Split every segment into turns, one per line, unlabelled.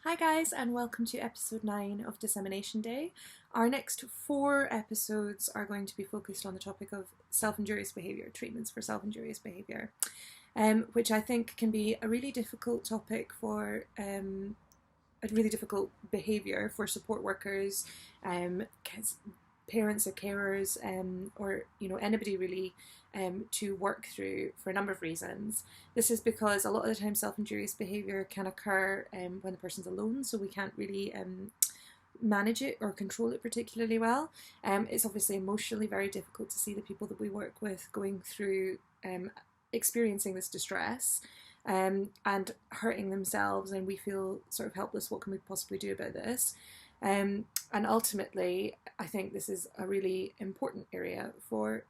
Hi guys, and welcome to episode 9 of Dissemination Day. Our next 4 episodes are going to be focused on the topic of self-injurious behaviour, treatments for self-injurious behaviour, which I think can be a really difficult topic for a really difficult behaviour for support workers, parents or carers, or anybody really, to work through for a number of reasons. This is because a lot of the time self-injurious behaviour can occur when the person's alone, so we can't really manage it or control it particularly well. It's obviously emotionally very difficult to see the people that we work with going through experiencing this distress and hurting themselves, and we feel sort of helpless. What can we possibly do about this? And ultimately, I think this is a really important area for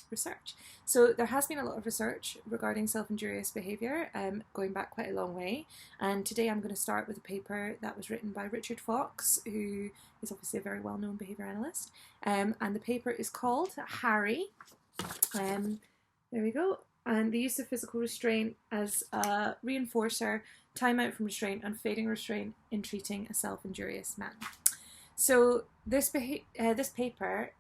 research. So there has been a lot of research regarding self-injurious behaviour, going back quite a long way. And today I'm going to start with a paper that was written by Richard Foxx, who is obviously a very well-known behaviour analyst. And the paper is called Harry. There we go. And the use of physical restraint as a reinforcer, time out from restraint, and fading restraint in treating a self-injurious man. So this paper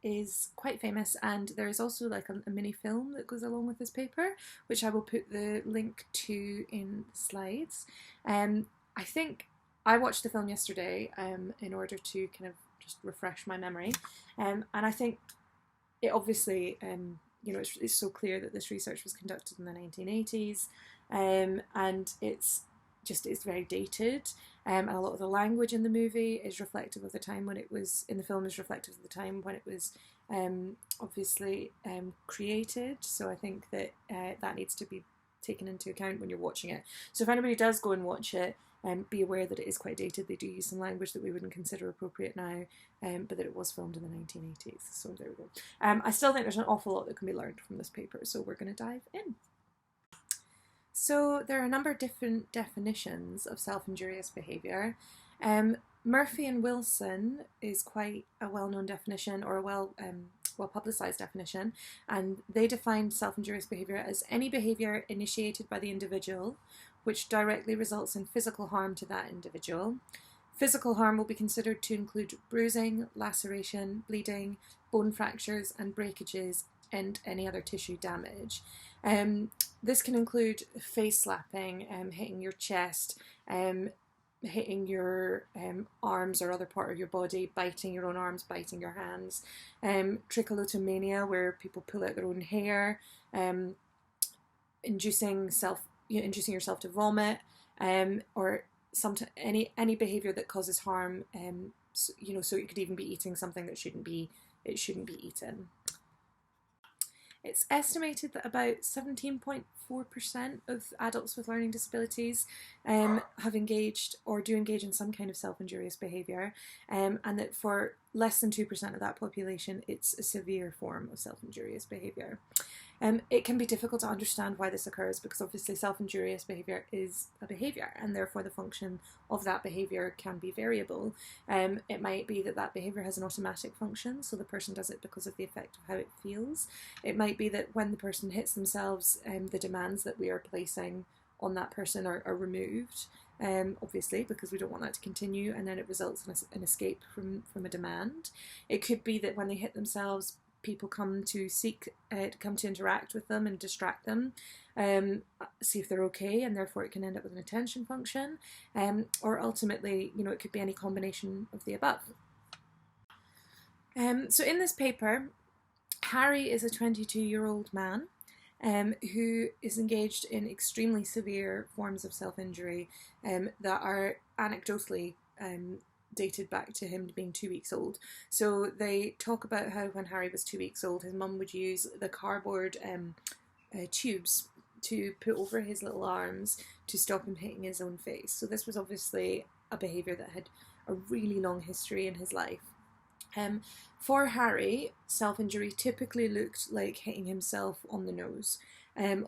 is quite famous, and there is also like a mini film that goes along with this paper, which I will put the link to in the slides. I think I watched the film yesterday in order to kind of just refresh my memory, and I think it obviously it's so clear that this research was conducted in the 1980s, and it's very dated, and a lot of the language in the movie is reflective of the time when it was, in the film is reflective of the time when it was obviously created. So I think that that needs to be taken into account when you're watching it. So if anybody does go and watch it, be aware that it is quite dated. They do use some language that we wouldn't consider appropriate now, but that it was filmed in the 1980s. So there we go. I still think there's an awful lot that can be learned from this paper, so we're going to dive in. So there are a number of different definitions of self-injurious behaviour. Murphy and Wilson is quite a well-known definition, or a well-publicised definition, and they define self-injurious behaviour as any behaviour initiated by the individual which directly results in physical harm to that individual. Physical harm will be considered to include bruising, laceration, bleeding, bone fractures and breakages, and any other tissue damage. This can include face slapping, hitting your chest, hitting your arms or other part of your body, biting your own arms, biting your hands, trichotillomania, where people pull out their own hair, inducing yourself to vomit, or any behaviour that causes harm. So you could even be eating something that shouldn't be eaten. It's estimated that about 17.4% of adults with learning disabilities have engaged or do engage in some kind of self-injurious behaviour, and that for less than 2% of that population, it's a severe form of self-injurious behaviour. It can be difficult to understand why this occurs, because obviously self-injurious behaviour is a behaviour, and therefore the function of that behaviour can be variable. It might be that behaviour has an automatic function, so the person does it because of the effect of how it feels. It might be that when the person hits themselves, the demands that we are placing on that person are removed, obviously, because we don't want that to continue, and then it results in an escape from a demand. It could be that when they hit themselves, people come to interact with them and distract them, see if they're okay, and therefore it can end up with an attention function, or ultimately, it could be any combination of the above. So in this paper, Harry is a 22-year-old man who is engaged in extremely severe forms of self-injury that are anecdotally dated back to him being 2 weeks old. So they talk about how when Harry was 2 weeks old, his mum would use the cardboard tubes to put over his little arms to stop him hitting his own face. So this was obviously a behaviour that had a really long history in his life. For Harry, self-injury typically looked like hitting himself on the nose,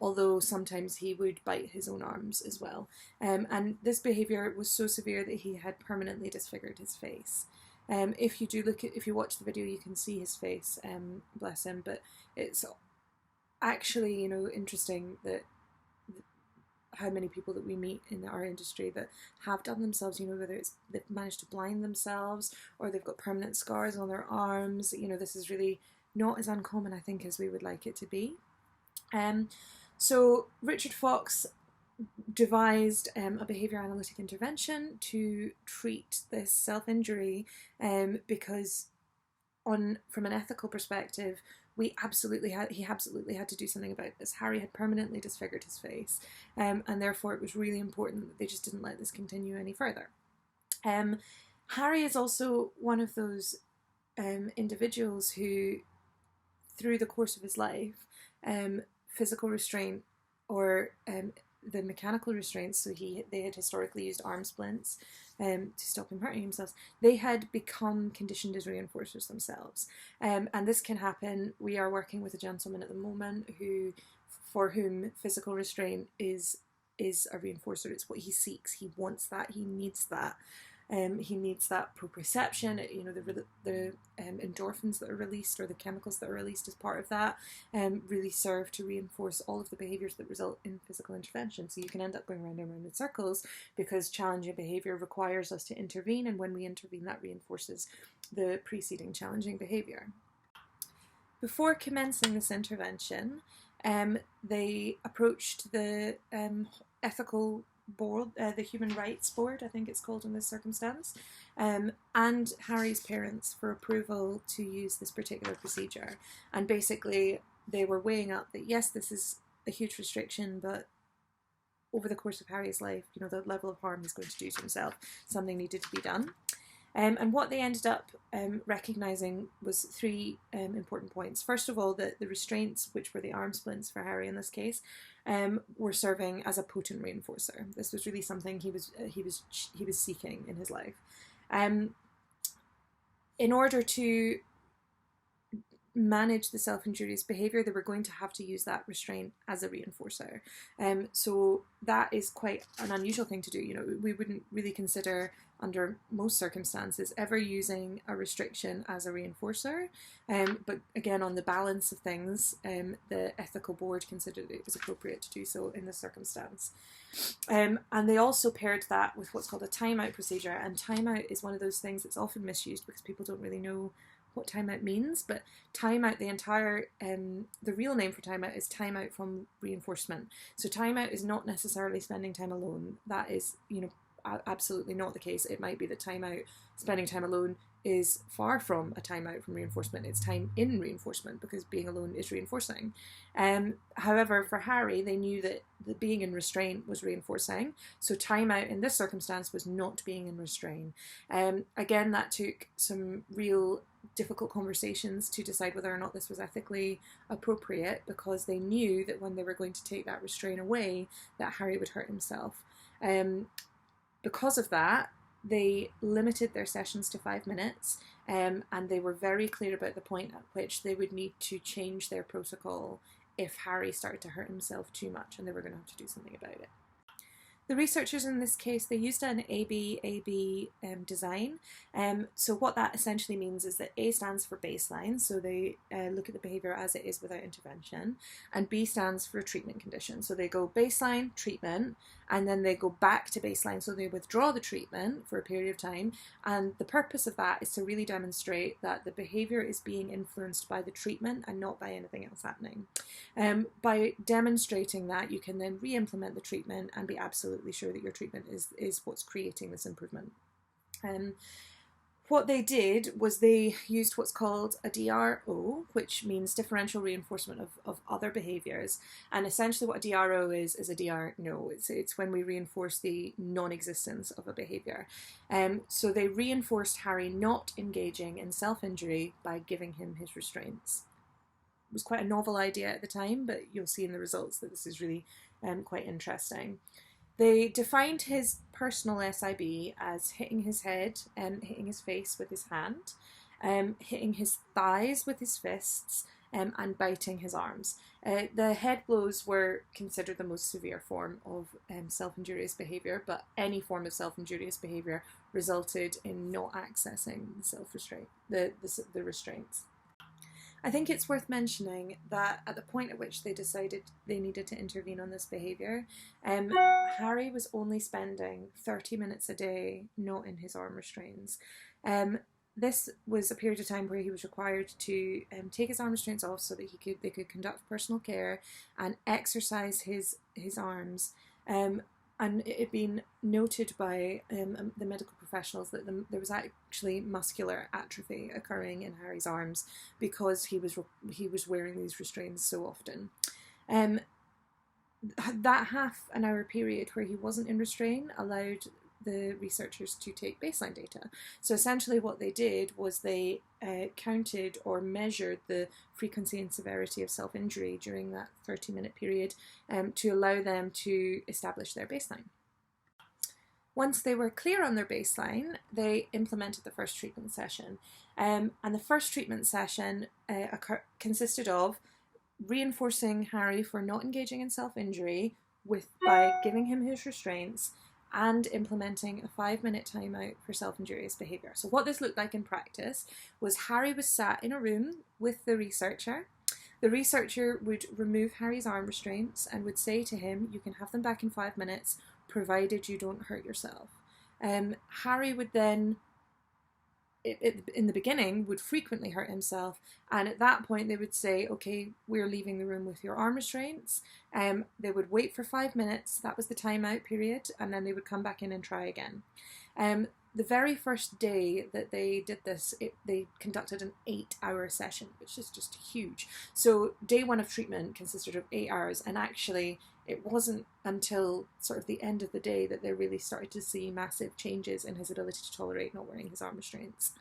although sometimes he would bite his own arms as well. And this behaviour was so severe that he had permanently disfigured his face. If you watch the video, you can see his face, bless him, but it's actually, interesting that how many people that we meet in our industry that have done themselves, whether it's they've managed to blind themselves or they've got permanent scars on their arms. This is really not as uncommon, I think, as we would like it to be. So Richard Foxx devised a behaviour analytic intervention to treat this self-injury because from an ethical perspective, he absolutely had to do something about this. Harry had permanently disfigured his face, and therefore it was really important that they just didn't let this continue any further. Harry is also one of those individuals who, through the course of his life, physical restraint or the mechanical restraints, so they had historically used arm splints to stop him hurting himself, they had become conditioned as reinforcers themselves. And this can happen. We are working with a gentleman at the moment for whom physical restraint is a reinforcer. It's what he seeks. He wants that. He needs that. He needs that proprioception, the endorphins that are released, or the chemicals that are released as part of that, really serve to reinforce all of the behaviours that result in physical intervention. So you can end up going round and round in circles because challenging behaviour requires us to intervene, and when we intervene, that reinforces the preceding challenging behaviour. Before commencing this intervention, they approached the ethical board, the Human Rights Board, I think it's called in this circumstance, and Harry's parents for approval to use this particular procedure. And basically they were weighing up that, yes, this is a huge restriction, but over the course of Harry's life, the level of harm he's going to do to himself, something needed to be done. And what they ended up recognising was three important points. First of all, that the restraints, which were the arm splints for Harry in this case, were serving as a potent reinforcer. This was really something he was seeking in his life. In order to manage the self-injurious behaviour, they were going to have to use that restraint as a reinforcer. So that is quite an unusual thing to do. We wouldn't really consider, under most circumstances, ever using a restriction as a reinforcer. But again, on the balance of things, the ethical board considered it was appropriate to do so in this circumstance. And they also paired that with what's called a timeout procedure. And timeout is one of those things that's often misused because people don't really know what timeout means. But timeout, the real name for timeout is timeout from reinforcement. So timeout is not necessarily spending time alone. That is, absolutely not the case. It might be that spending time alone is far from a timeout from reinforcement. It's time in reinforcement, because being alone is reinforcing. However, for Harry, they knew that the being in restraint was reinforcing. So timeout in this circumstance was not being in restraint. Again, that took some real difficult conversations to decide whether or not this was ethically appropriate, because they knew that when they were going to take that restraint away, that Harry would hurt himself. Because of that, they limited their sessions to 5 minutes, and they were very clear about the point at which they would need to change their protocol if Harry started to hurt himself too much, and they were going to have to do something about it. The researchers in this case, they used an AB design. So what that essentially means is that A stands for baseline, so they look at the behaviour as it is without intervention, and B stands for treatment condition. So they go baseline, treatment, and then they go back to baseline, so they withdraw the treatment for a period of time, and the purpose of that is to really demonstrate that the behaviour is being influenced by the treatment and not by anything else happening. By demonstrating that, you can then re-implement the treatment and be absolutely sure that your treatment is what's creating this improvement. What they did was they used what's called a DRO, which means differential reinforcement of other behaviours. And essentially what a DRO is a DR no. It's when we reinforce the non-existence of a behaviour. So they reinforced Harry not engaging in self-injury by giving him his restraints. It was quite a novel idea at the time, but you'll see in the results that this is really quite interesting. They defined his personal SIB as hitting his head and hitting his face with his hand, hitting his thighs with his fists, and biting his arms. The head blows were considered the most severe form of self-injurious behaviour, but any form of self-injurious behaviour resulted in not accessing the self-restraint, the restraints. I think it's worth mentioning that at the point at which they decided they needed to intervene on this behaviour, Harry was only spending 30 minutes a day not in his arm restraints. This was a period of time where he was required to take his arm restraints off so that they could conduct personal care and exercise his arms. And it had been noted by the medical professionals that there was actually muscular atrophy occurring in Harry's arms because he was wearing these restraints so often. That half an hour period where he wasn't in restraint allowed the researchers to take baseline data. So essentially what they did was they counted or measured the frequency and severity of self-injury during that 30-minute period to allow them to establish their baseline. Once they were clear on their baseline, they implemented the first treatment session. And the first treatment session consisted of reinforcing Harry for not engaging in self-injury by giving him his restraints and implementing a 5-minute timeout for self-injurious behaviour. So what this looked like in practice was Harry was sat in a room with the researcher. The researcher would remove Harry's arm restraints and would say to him, "You can have them back in 5 minutes, provided you don't hurt yourself." Harry would then, in the beginning, would frequently hurt himself, and at that point they would say, "Okay, we're leaving the room with your arm restraints." They would wait for 5 minutes, that was the timeout period, and then they would come back in and try again. The very first day that they did this, they conducted an 8-hour session, which is just huge. So day one of treatment consisted of 8 hours, and actually it wasn't until sort of the end of the day that they really started to see massive changes in his ability to tolerate not wearing his arm restraints.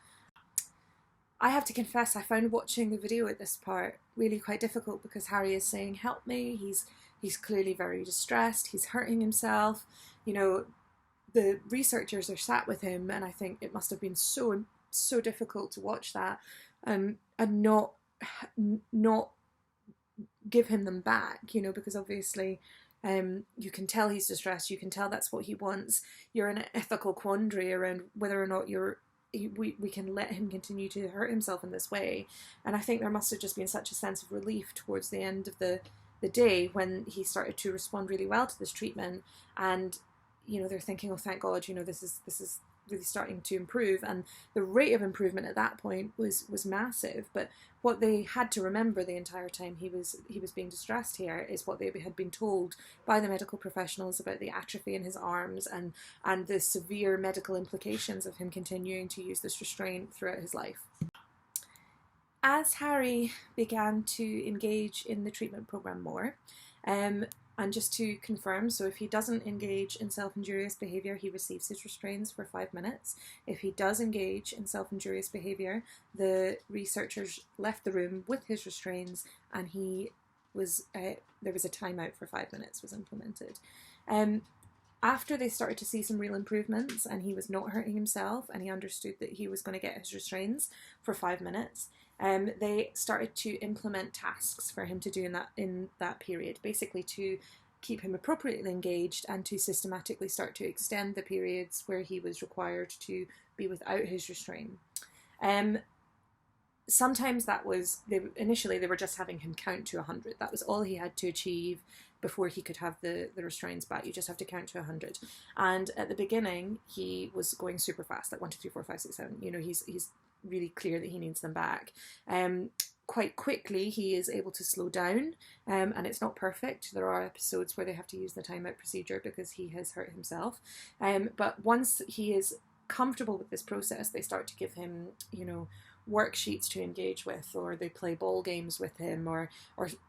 I have to confess, I found watching the video at this part really quite difficult because Harry is saying, "Help me," he's clearly very distressed, he's hurting himself, you know. The researchers are sat with him, and I think it must have been so difficult to watch that and not give him them back, you know, because obviously you can tell he's distressed, you can tell that's what he wants. You're in an ethical quandary around whether or not we can let him continue to hurt himself in this way. And I think there must have just been such a sense of relief towards the end of the day when he started to respond really well to this treatment, and you know, they're thinking, "Oh, thank God, you know, this is really starting to improve." And the rate of improvement at that point was massive. But what they had to remember the entire time he was being distressed here is what they had been told by the medical professionals about the atrophy in his arms and the severe medical implications of him continuing to use this restraint throughout his life. As Harry began to engage in the treatment program more, and just to confirm, so if he doesn't engage in self-injurious behaviour, he receives his restraints for 5 minutes. If he does engage in self-injurious behaviour, the researchers left the room with his restraints, and there was a timeout for 5 minutes was implemented. After they started to see some real improvements and he was not hurting himself and he understood that he was going to get his restraints for 5 minutes, they started to implement tasks for him to do in that period, basically to keep him appropriately engaged and to systematically start to extend the periods where he was required to be without his restraint. Sometimes initially they were just having him count to 100. That was all he had to achieve before he could have the restraints back. You just have to count to 100. And at the beginning, he was going super fast, like 1, 2, 3, 4, 5, 6, 7. You know, he's really clear that he needs them back. Quite quickly, he is able to slow down, and it's not perfect. There are episodes where they have to use the timeout procedure because he has hurt himself. But once he is comfortable with this process, they start to give him, you know, worksheets to engage with, or they play ball games with him, or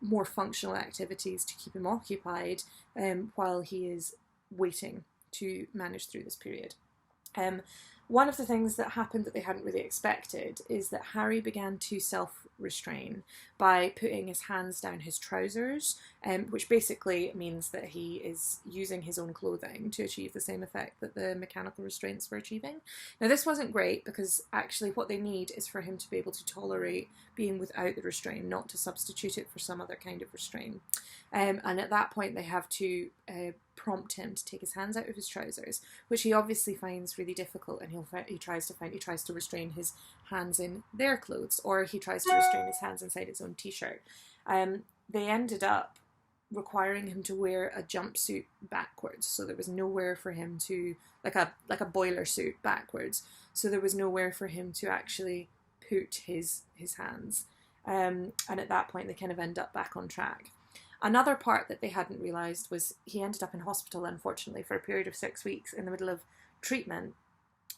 more functional activities to keep him occupied while he is waiting to manage through this period. One of the things that happened that they hadn't really expected is that Harry began to self-restrain by putting his hands down his trousers, which basically means that he is using his own clothing to achieve the same effect that the mechanical restraints were achieving. Now, this wasn't great because actually what they need is for him to be able to tolerate being without the restraint, not to substitute it for some other kind of restraint. And at that point, they have to prompt him to take his hands out of his trousers, which he obviously finds really difficult, and he'll he tries to restrain his hands in their clothes, or he tries to restrain his hands inside his own t-shirt. They ended up requiring him to wear a jumpsuit backwards, so there was nowhere for him to, like a boiler suit backwards, so there was nowhere for him to actually put his hands. And at that point they kind of end up back on track. Another part that they hadn't realised was he ended up in hospital, unfortunately, for a period of 6 weeks in the middle of treatment,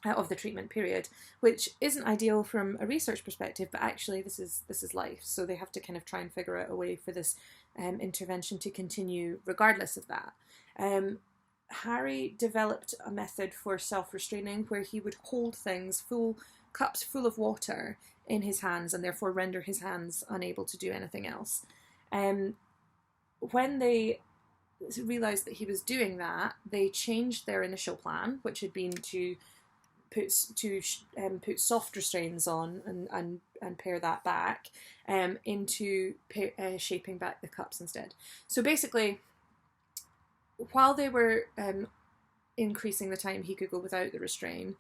of the treatment period, which isn't ideal from a research perspective, but actually this is life. So they have to kind of try and figure out a way for this intervention to continue regardless of that. Harry developed a method for self-restraining where he would hold things, cups full of water in his hands, and therefore render his hands unable to do anything else. When they realised that he was doing that, they changed their initial plan, which had been to put soft restraints on and pare that back, into shaping back the cups instead. So basically, while they were increasing the time he could go without the restraint,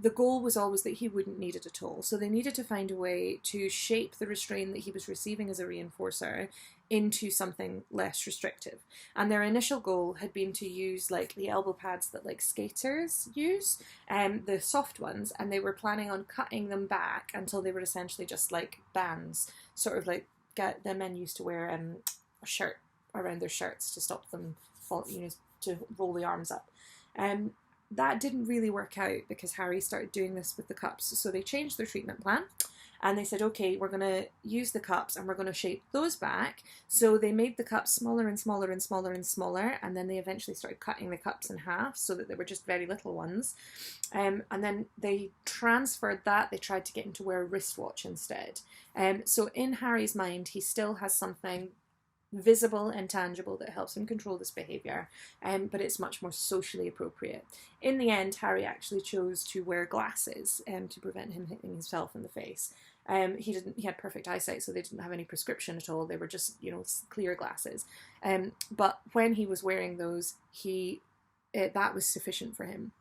the goal was always that he wouldn't need it at all. So they needed to find a way to shape the restraint that he was receiving as a reinforcer into something less restrictive. And their initial goal had been to use like the elbow pads that like skaters use, the soft ones, and they were planning on cutting them back until they were essentially just like bands, sort of like get the men used to wear a shirt around their shirts to stop them to roll the arms up. That didn't really work out because Harry started doing this with the cups. So they changed their treatment plan and they said, okay, we're going to use the cups and we're going to shape those back. So they made the cups smaller and smaller and smaller and smaller, and then they eventually started cutting the cups in half so that they were just very little ones. And then they transferred that. They tried to get him to wear a wristwatch instead. So in Harry's mind, he still has something visible and tangible that helps him control this behaviour, but it's much more socially appropriate. In the end, Harry actually chose to wear glasses to prevent him hitting himself in the face. He had perfect eyesight, so they didn't have any prescription at all. They were just, clear glasses. But when he was wearing those, that was sufficient for him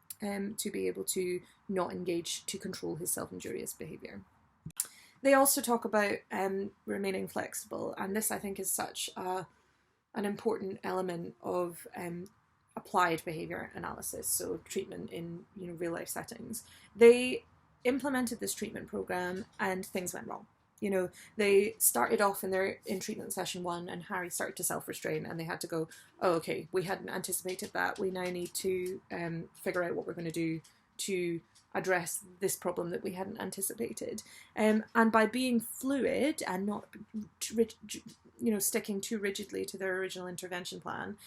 to be able to not engage, to control his self-injurious behaviour. They also talk about remaining flexible, and this I think is such an important element of applied behaviour analysis, so treatment in real life settings. They implemented this treatment programme and things went wrong. They started off in treatment session 1 and Harry started to self-restrain, and they had to go, oh, okay, we hadn't anticipated that. We now need to figure out what we're going to do to address this problem that we hadn't anticipated. And by being fluid and not sticking too rigidly to their original intervention plan,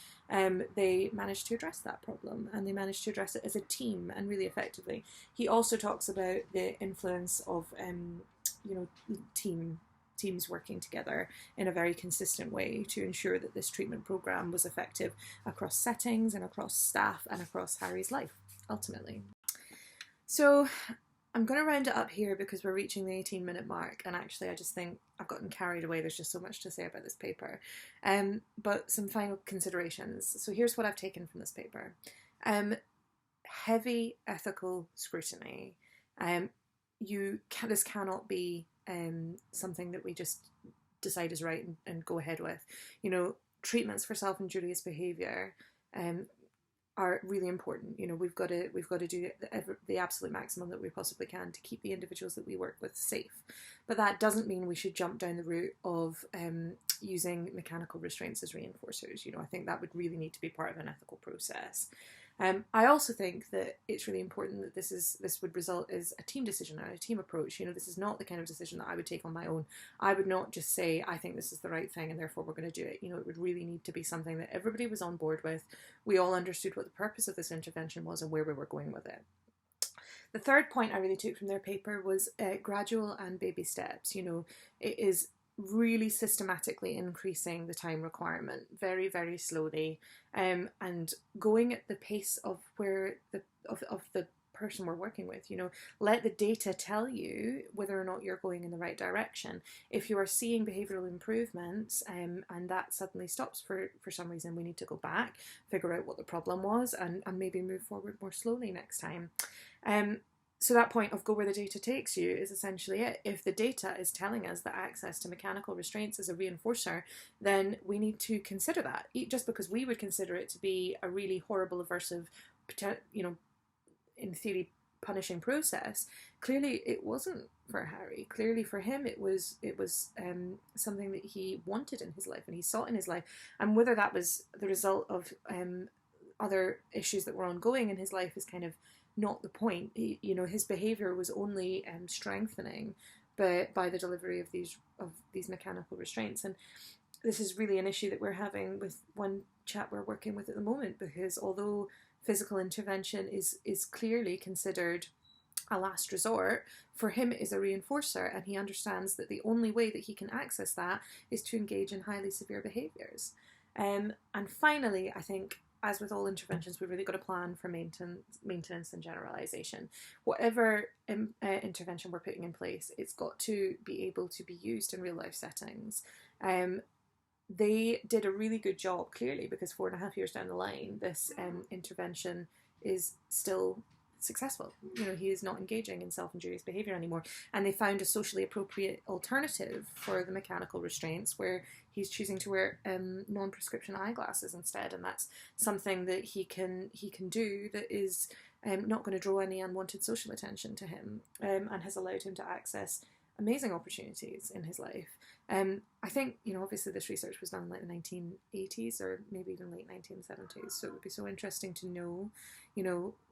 they managed to address that problem, and they managed to address it as a team and really effectively. He also talks about the influence of teams working together in a very consistent way to ensure that this treatment program was effective across settings and across staff and across Harry's life, ultimately. So I'm going to round it up here because we're reaching the 18-minute mark, and actually I just think I've gotten carried away. There's just so much to say about this paper. But some final considerations. So here's what I've taken from this paper. Heavy ethical scrutiny. This cannot be something that we just decide is right and go ahead with. Treatments for self-injurious behaviour are really important. We've got to do the absolute maximum that we possibly can to keep the individuals that we work with safe. But that doesn't mean we should jump down the route of using mechanical restraints as reinforcers. I think that would really need to be part of an ethical process. I also think that it's really important that this would result as a team decision and a team approach. This is not the kind of decision that I would take on my own. I would not just say, I think this is the right thing and therefore we're going to do it. It would really need to be something that everybody was on board with. We all understood what the purpose of this intervention was and where we were going with it. The third point I really took from their paper was gradual and baby steps. It is really systematically increasing the time requirement very, very slowly, and going at the pace of where the person we're working with. Let the data tell you whether or not you're going in the right direction. If you are seeing behavioural improvements and that suddenly stops for some reason, we need to go back, figure out what the problem was, and maybe move forward more slowly next time. So that point of go where the data takes you is essentially it. If the data is telling us that access to mechanical restraints is a reinforcer, then we need to consider that. Just because we would consider it to be a really horrible, aversive, in theory, punishing process, clearly it wasn't for Harry. Clearly for him, it was something that he wanted in his life and he sought in his life. And whether that was the result of other issues that were ongoing in his life is kind of not the point. His behaviour was only strengthening by the delivery of these mechanical restraints. And this is really an issue that we're having with one chap we're working with at the moment, because although physical intervention is clearly considered a last resort, for him it is a reinforcer, and he understands that the only way that he can access that is to engage in highly severe behaviours. And finally, I think, as with all interventions, we've really got a plan for maintenance and generalisation. Whatever intervention we're putting in place, it's got to be able to be used in real life settings. They did a really good job, clearly, because 4.5 years down the line, this intervention is still successful. He is not engaging in self-injurious behaviour anymore, and they found a socially appropriate alternative for the mechanical restraints, where he's choosing to wear non-prescription eyeglasses instead, and that's something that he can do that is not going to draw any unwanted social attention to him, and has allowed him to access amazing opportunities in his life. I think, obviously this research was done in like the 1980s or maybe even late 1970s, so it would be so interesting to know,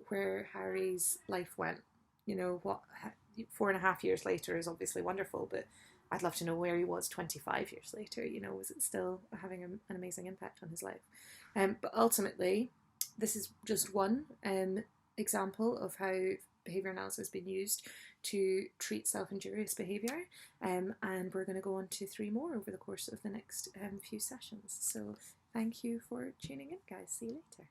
where Harry's life went. What 4.5 years later is obviously wonderful, but I'd love to know where he was 25 years later. Was it still having an amazing impact on his life? But ultimately, this is just one example of how behaviour analysis has been used to treat self-injurious behaviour, and we're going to go on to 3 more over the course of the next few sessions. So thank you for tuning in, guys. See you later.